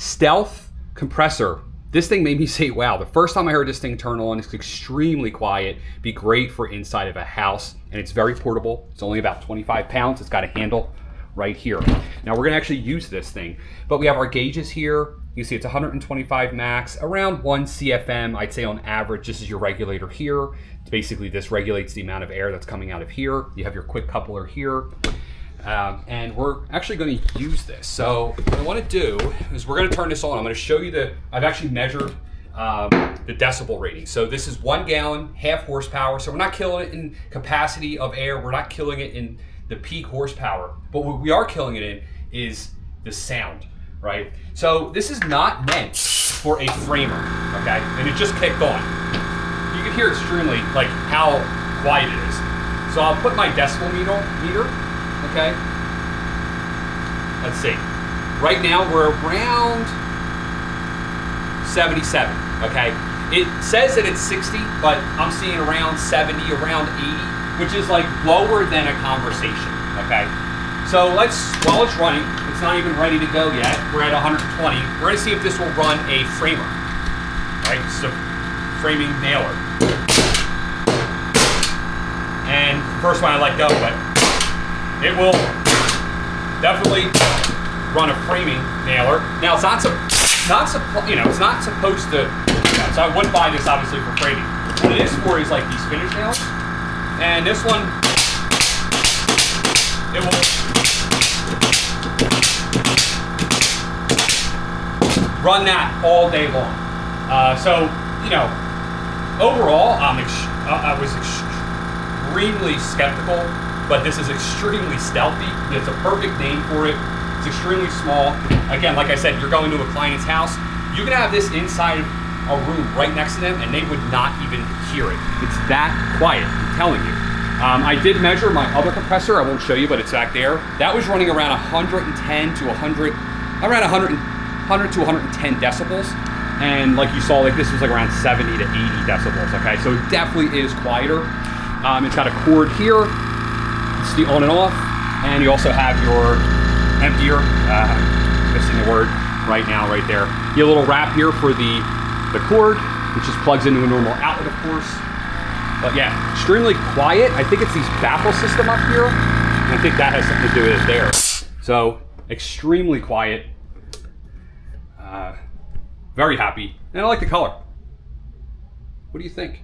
Stealth compressor. This thing made me say, wow, the first time I heard this thing turn on, it's extremely quiet, be great for inside of a house, and it's very portable. It's only about 25 pounds. It's got a handle right here. Now we're gonna actually use this thing, but we have our gauges here. You see it's 125 max, around 1 CFM, I'd say on average. This is your regulator here. Basically, this regulates the amount of air that's coming out of here. You have your quick coupler here. And we're actually going to use this. So what I want to do is we're going to turn this on. I'm going to show you I've actually measured the decibel rating. So this is 1 gallon, half horsepower. So we're not killing it in capacity of air. We're not killing it in the peak horsepower. But what we are killing it in is the sound, right? So this is not meant for a framer, okay? And it just kicked on. You can hear extremely like how quiet it is. So I'll put my decibel meter. Okay, let's see. Right now we're around 77, okay? It says that it's 60, but I'm seeing around 70, around 80, which is like lower than a conversation, okay? So while it's running, it's not even ready to go yet. We're at 120. We're gonna see if this will run a framer, right? So framing nailer. And first one I let go, but it will definitely run a framing nailer. Now it's not supposed to. So I wouldn't buy this obviously for framing. What it is for is like these finish nails, and this one, it will run that all day long. So overall, I was extremely skeptical. But this is extremely stealthy. It's a perfect name for it. It's extremely small. Again, like I said, you're going to a client's house. You can have this inside a room right next to them and they would not even hear it. It's that quiet, I'm telling you. I did measure my other compressor. I won't show you, but it's back there. That was running around 110 to 100, around 100 to 110 decibels. And like you saw, like this was like around 70 to 80 decibels, okay? So it definitely is quieter. It's got a cord here. It's the on and off, and you also have your emptier, missing the word right now, right there. You have a little wrap here for the cord, which just plugs into a normal outlet, of course. But yeah, extremely quiet. I think it's these baffle system up here, and I think that has something to do with it there. So extremely quiet, very happy, and I like the color. What do you think?